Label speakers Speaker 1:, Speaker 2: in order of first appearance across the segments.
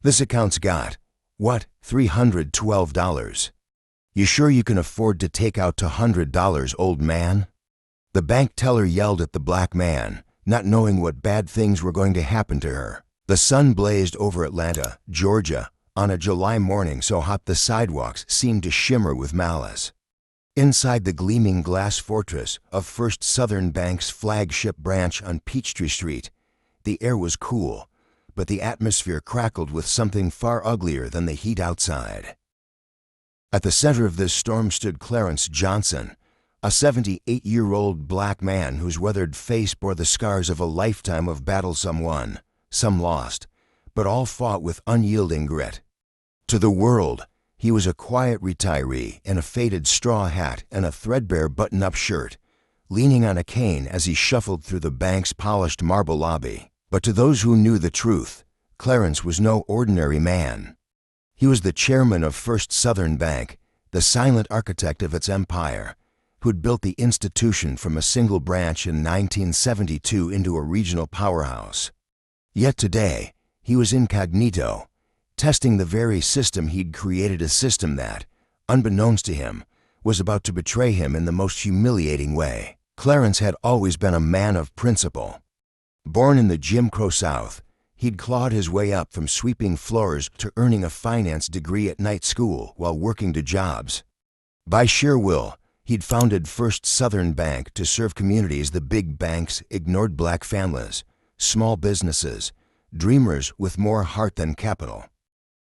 Speaker 1: This account's got, what, $312. You sure you can afford to take out $200, old man? The bank teller yelled at the black man, not knowing what bad things were going to happen to her. The sun blazed over Atlanta, Georgia, on a July morning so hot the sidewalks seemed to shimmer with malice. Inside the gleaming glass fortress of First Southern Bank's flagship branch on Peachtree Street, the air was cool, but the atmosphere crackled with something far uglier than the heat outside. At the center of this storm stood Clarence Johnson, a 78-year-old black man whose weathered face bore the scars of a lifetime of battles, some won, some lost, but all fought with unyielding grit. To the world, he was a quiet retiree in a faded straw hat and a threadbare button-up shirt, leaning on a cane as he shuffled through the bank's polished marble lobby. But to those who knew the truth, Clarence was no ordinary man. He was the chairman of First Southern Bank, the silent architect of its empire, who'd built the institution from a single branch in 1972 into a regional powerhouse. Yet today, he was incognito, testing the very system he'd created, a system that, unbeknownst to him, was about to betray him in the most humiliating way. Clarence had always been a man of principle. Born in the Jim Crow South, he'd clawed his way up from sweeping floors to earning a finance degree at night school while working 2 jobs. By sheer will, he'd founded First Southern Bank to serve communities the big banks ignored: black families, small businesses, dreamers with more heart than capital.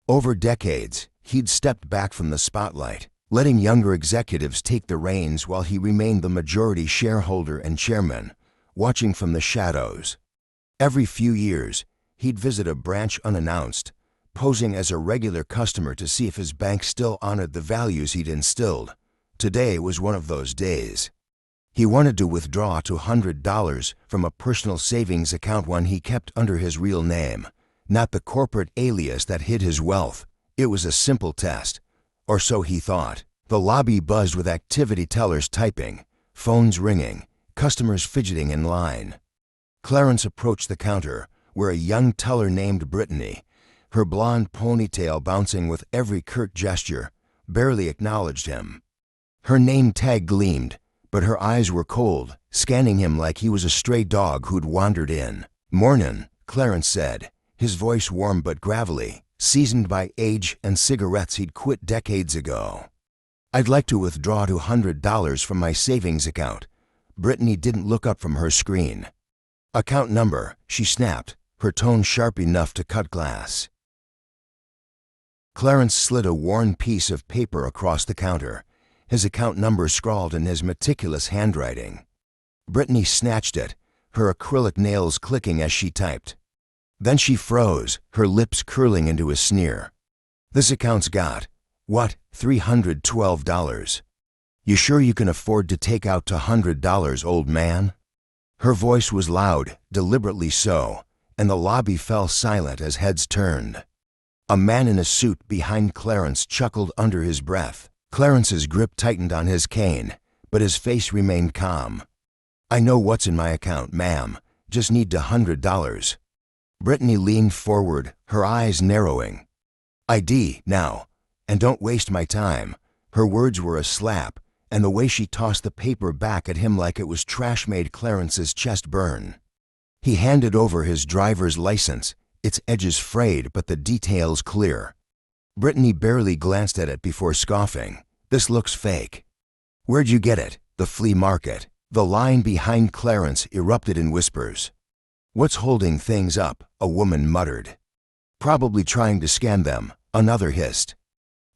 Speaker 1: Over decades, he'd stepped back from the spotlight, letting younger executives take the reins while he remained the majority shareholder and chairman, watching from the shadows. Every few years, he'd visit a branch unannounced, posing as a regular customer to see if his bank still honored the values he'd instilled. Today was one of those days. He wanted to withdraw $200 from a personal savings account, one he kept under his real name, not the corporate alias that hid his wealth. It was a simple test, or so he thought. The lobby buzzed with activity, tellers typing, phones ringing, customers fidgeting in line. Clarence approached the counter, where a young teller named Brittany, her blonde ponytail bouncing with every curt gesture, barely acknowledged him. Her name tag gleamed, but her eyes were cold, scanning him like he was a stray dog who'd wandered in. "Mornin'," Clarence said, his voice warm but gravelly, seasoned by age and cigarettes he'd quit decades ago. "I'd like to withdraw $200 from my savings account." Brittany didn't look up from her screen. "Account number," she snapped, her tone sharp enough to cut glass. Clarence slid a worn piece of paper across the counter, his account number scrawled in his meticulous handwriting. Brittany snatched it, her acrylic nails clicking as she typed. Then she froze, her lips curling into a sneer. "This account's got, what, $312. You sure you can afford to take out $200, old man?" Her voice was loud, deliberately so, and the lobby fell silent as heads turned. A man in a suit behind Clarence chuckled under his breath. Clarence's grip tightened on his cane, but his face remained calm. "I know what's in my account, ma'am. Just need $100. Brittany leaned forward, her eyes narrowing. "ID, now, and don't waste my time." Her words were a slap, and the way she tossed the paper back at him like it was trash made Clarence's chest burn. He handed over his driver's license, its edges frayed but the details clear. Brittany barely glanced at it before scoffing. "This looks fake." "Where'd you get it?" "The flea market." The line behind Clarence erupted in whispers. "What's holding things up?" a woman muttered. "Probably trying to scam them," another hissed.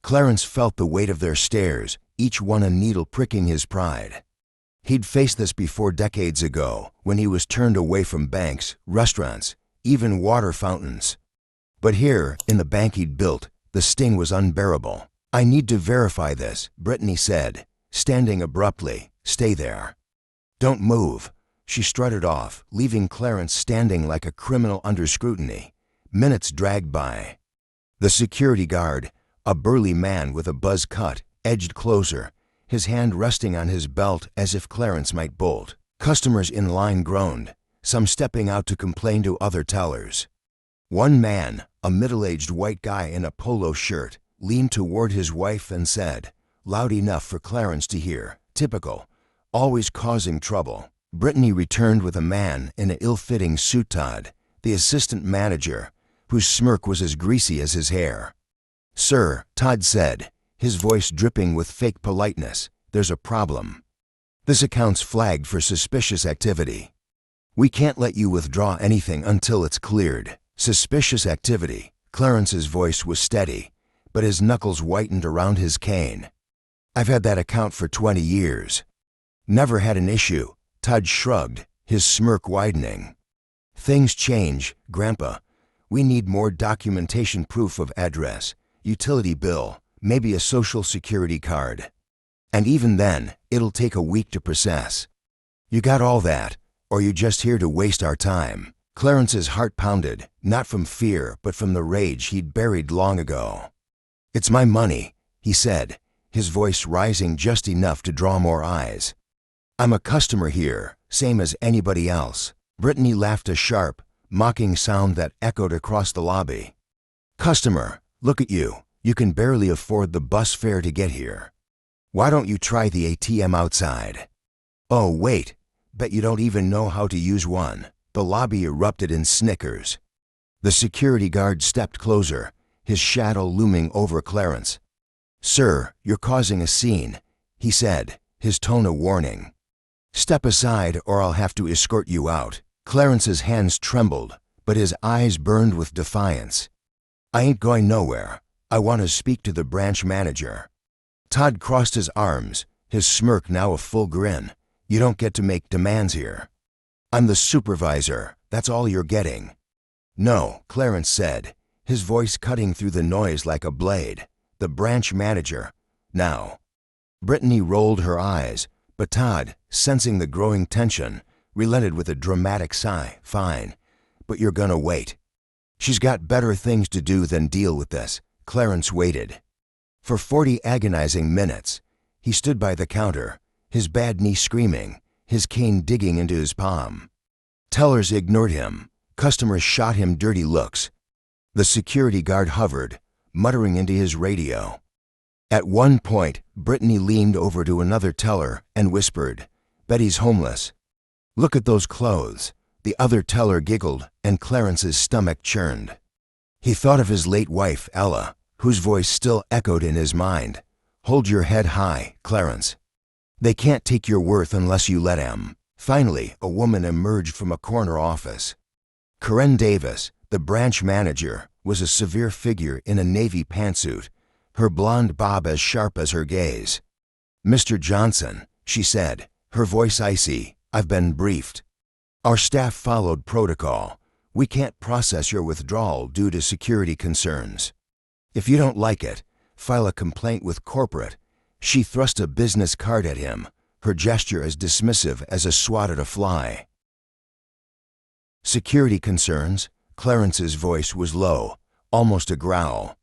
Speaker 1: Clarence felt the weight of their stares, each one a needle pricking his pride. He'd faced this before decades ago, when he was turned away from banks, restaurants, even water fountains. But here, in the bank he'd built, the sting was unbearable. "I need to verify this," Brittany said, standing abruptly. "Stay there. Don't move." She strutted off, leaving Clarence standing like a criminal under scrutiny. Minutes dragged by. The security guard, a burly man with a buzz cut, edged closer, his hand resting on his belt as if Clarence might bolt. Customers in line groaned, some stepping out to complain to other tellers. One man, a middle-aged white guy in a polo shirt, leaned toward his wife and said, loud enough for Clarence to hear, "Typical, always causing trouble." Brittany returned with a man in an ill-fitting suit. Todd, the assistant manager, whose smirk was as greasy as his hair. "Sir," Todd said, his voice dripping with fake politeness, "there's a problem. This account's flagged for suspicious activity. We can't let you withdraw anything until it's cleared." Suspicious activity. Clarence's voice was steady, but his knuckles whitened around his cane. "I've had that account for 20 years. Never had an issue." Todd shrugged, his smirk widening. "Things change, Grandpa. We need more documentation, proof of address, utility bill, maybe a social security card. And even then, it'll take a week to process. You got all that, or you just here to waste our time?" Clarence's heart pounded, not from fear, but from the rage he'd buried long ago. "It's my money," he said, his voice rising just enough to draw more eyes. "I'm a customer here, same as anybody else." Brittany laughed, a sharp, mocking sound that echoed across the lobby. "Customer, look at you. You can barely afford the bus fare to get here. Why don't you try the ATM outside? Oh, wait, bet you don't even know how to use one." The lobby erupted in snickers. The security guard stepped closer, his shadow looming over Clarence. "Sir, you're causing a scene," he said, his tone a warning. "Step aside or I'll have to escort you out." Clarence's hands trembled, but his eyes burned with defiance. "I ain't going nowhere. I want to speak to the branch manager." Todd crossed his arms, his smirk now a full grin. "You don't get to make demands here. I'm the supervisor, that's all you're getting." "No," Clarence said, his voice cutting through the noise like a blade. "The branch manager. Now." Brittany rolled her eyes, but Todd, sensing the growing tension, relented with a dramatic sigh. "Fine, but you're gonna wait. She's got better things to do than deal with this." Clarence waited. For 40 agonizing minutes, he stood by the counter, his bad knee screaming, his cane digging into his palm. Tellers ignored him. Customers shot him dirty looks. The security guard hovered, muttering into his radio. At one point, Brittany leaned over to another teller and whispered, "Betty's homeless. Look at those clothes." The other teller giggled, and Clarence's stomach churned. He thought of his late wife, Ella, whose voice still echoed in his mind. "Hold your head high, Clarence. They can't take your worth unless you let 'em." Finally, a woman emerged from a corner office. Corinne Davis, the branch manager, was a severe figure in a navy pantsuit, her blonde bob as sharp as her gaze. "Mr. Johnson," she said, her voice icy, "I've been briefed. Our staff followed protocol. We can't process your withdrawal due to security concerns. If you don't like it, file a complaint with corporate." She thrust a business card at him, her gesture as dismissive as a swat at a fly. "Security concerns?" Clarence's voice was low, almost a growl.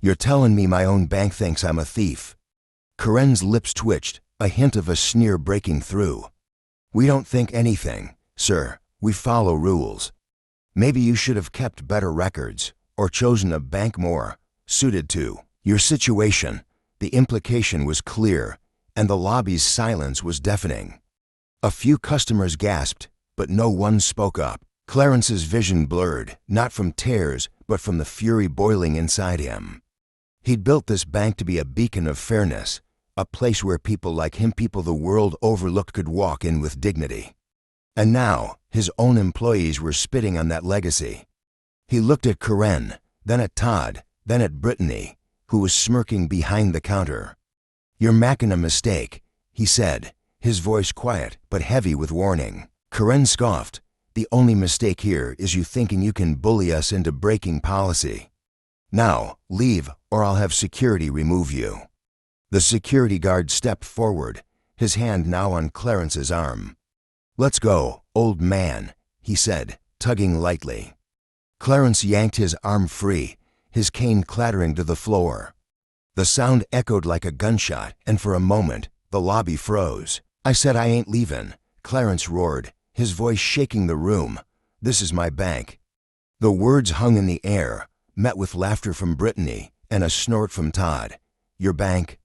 Speaker 1: "You're telling me my own bank thinks I'm a thief?" Corinne's lips twitched, a hint of a sneer breaking through. "We don't think anything, sir. We follow rules. Maybe you should have kept better records, or chosen a bank more suited to your situation." The implication was clear, and the lobby's silence was deafening. A few customers gasped, but no one spoke up. Clarence's vision blurred, not from tears, but from the fury boiling inside him. He'd built this bank to be a beacon of fairness, a place where people like him, people the world overlooked, could walk in with dignity. And now, his own employees were spitting on that legacy. He looked at Corinne, then at Todd, then at Brittany, who was smirking behind the counter. "You're making a mistake," he said, his voice quiet but heavy with warning. Corinne scoffed. "The only mistake here is you thinking you can bully us into breaking policy. Now, leave or I'll have security remove you." The security guard stepped forward, his hand now on Clarence's arm. "Let's go, old man," he said, tugging lightly. Clarence yanked his arm free, his cane clattering to the floor. The sound echoed like a gunshot, and for a moment, the lobby froze. "I said I ain't leavin'," Clarence roared, his voice shaking the room. "This is my bank." The words hung in the air, met with laughter from Brittany and a snort from Todd. "Your bank?"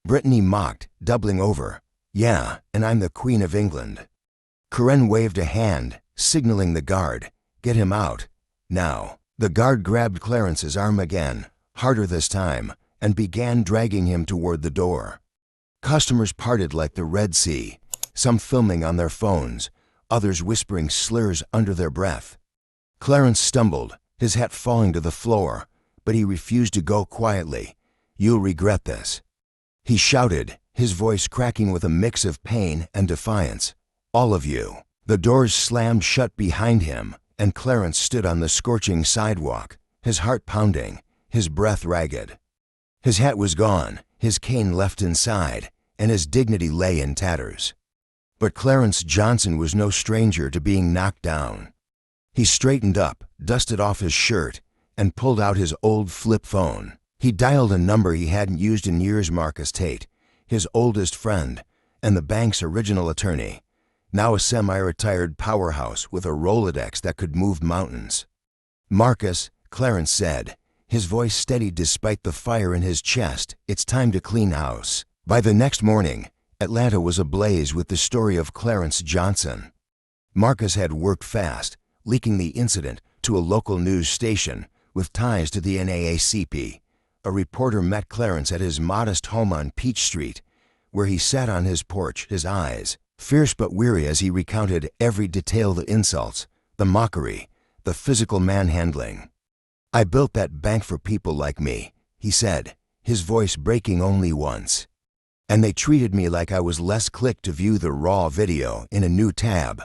Speaker 1: Brittany mocked, doubling over. "Yeah, and I'm the Queen of England." Corinne waved a hand, signaling the guard. "Get him out. Now." The guard grabbed Clarence's arm again, harder this time, and began dragging him toward the door. Customers parted like the Red Sea, some filming on their phones, others whispering slurs under their breath. Clarence stumbled, his hat falling to the floor, but he refused to go quietly. "You'll regret this." He shouted, his voice cracking with a mix of pain and defiance. "All of you." The doors slammed shut behind him, and Clarence stood on the scorching sidewalk, his heart pounding, his breath ragged. His hat was gone, his cane left inside, and his dignity lay in tatters. But Clarence Johnson was no stranger to being knocked down. He straightened up, dusted off his shirt, and pulled out his old flip phone. He dialed a number he hadn't used in years. Marcus Tate, his oldest friend, and the bank's original attorney, now a semi-retired powerhouse with a Rolodex that could move mountains. "Marcus," Clarence said, his voice steady despite the fire in his chest, "it's time to clean house." By the next morning, Atlanta was ablaze with the story of Clarence Johnson. Marcus had worked fast, leaking the incident to a local news station with ties to the NAACP. A reporter met Clarence at his modest home on Peach Street, where he sat on his porch, his eyes fierce but weary as he recounted every detail: the insults, the mockery, the physical manhandling. "I built that bank for people like me," he said, his voice breaking only once. "And they treated me like I was less. Click to view the raw video in a new tab.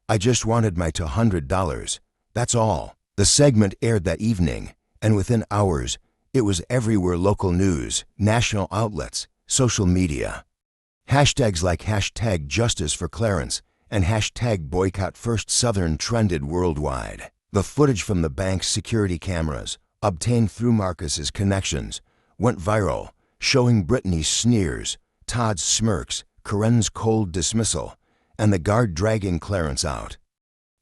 Speaker 1: I just wanted my $200. That's all." The segment aired that evening, and within hours, it was everywhere: local news, national outlets, social media. Hashtags like #Justice for Clarence and #Boycott First Southern trended worldwide. The footage from the bank's security cameras, obtained through Marcus's connections, went viral, showing Brittany's sneers, Todd's smirks, Corinne's cold dismissal, and the guard dragging Clarence out.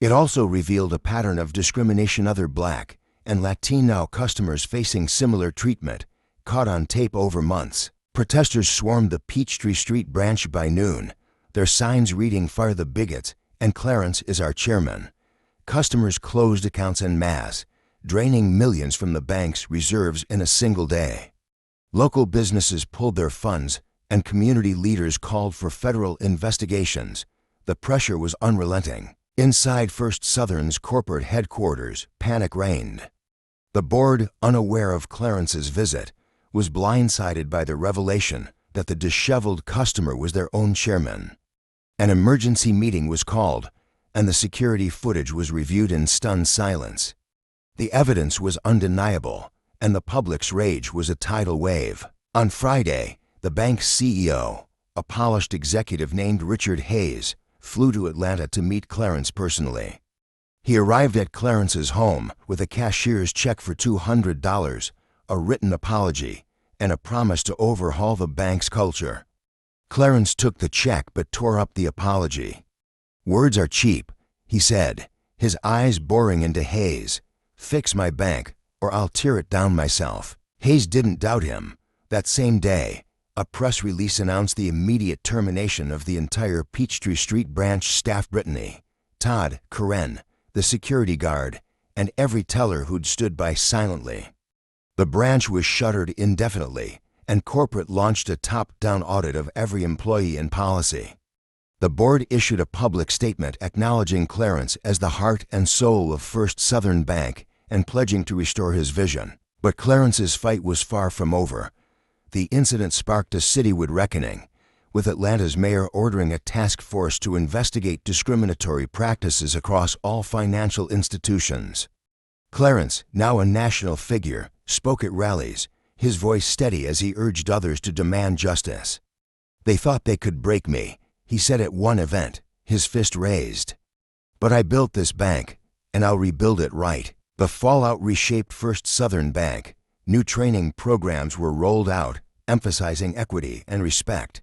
Speaker 1: It also revealed a pattern of discrimination: other Black and Latino customers facing similar treatment, caught on tape over months. Protesters swarmed the Peachtree Street branch by noon, their signs reading "Fire the bigots" and "Clarence is our chairman." Customers closed accounts en masse, draining millions from the bank's reserves in a single day. Local businesses pulled their funds, and community leaders called for federal investigations. The pressure was unrelenting. Inside First Southern's corporate headquarters, panic reigned. The board, unaware of Clarence's visit, was blindsided by the revelation that the disheveled customer was their own chairman. An emergency meeting was called, and the security footage was reviewed in stunned silence. The evidence was undeniable, and the public's rage was a tidal wave. On Friday, the bank's CEO, a polished executive named Richard Hayes, flew to Atlanta to meet Clarence personally. He arrived at Clarence's home with a cashier's check for $200, a written apology, and a promise to overhaul the bank's culture. Clarence took the check but tore up the apology. "Words are cheap," he said, his eyes boring into Hayes. "Fix my bank, or I'll tear it down myself." Hayes didn't doubt him. That same day, a press release announced the immediate termination of the entire Peachtree Street branch staff: Brittany, Todd, Corinne, the security guard, and every teller who'd stood by silently. The branch was shuttered indefinitely, and corporate launched a top-down audit of every employee and policy. The board issued a public statement acknowledging Clarence as the heart and soul of First Southern Bank and pledging to restore his vision. But Clarence's fight was far from over. The incident sparked a citywide reckoning, with Atlanta's mayor ordering a task force to investigate discriminatory practices across all financial institutions. Clarence, now a national figure, spoke at rallies, his voice steady as he urged others to demand justice. "They thought they could break me," he said at one event, his fist raised. "But I built this bank, and I'll rebuild it right." The fallout reshaped First Southern Bank. New training programs were rolled out, emphasizing equity and respect.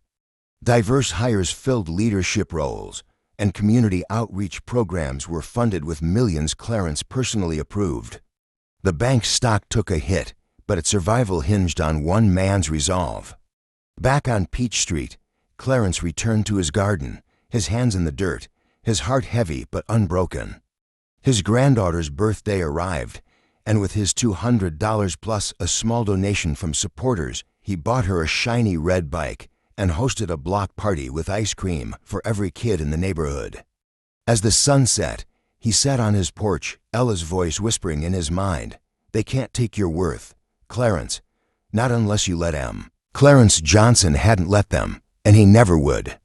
Speaker 1: Diverse hires filled leadership roles, and community outreach programs were funded with millions Clarence personally approved. The bank's stock took a hit, but its survival hinged on one man's resolve. Back on Peach Street, Clarence returned to his garden, his hands in the dirt, his heart heavy but unbroken. His granddaughter's birthday arrived, and with his $200 plus a small donation from supporters, he bought her a shiny red bike and hosted a block party with ice cream for every kid in the neighborhood. As the sun set, he sat on his porch, Ella's voice whispering in his mind, "They can't take your worth, Clarence, not unless you let 'em." Clarence Johnson hadn't let them, and he never would.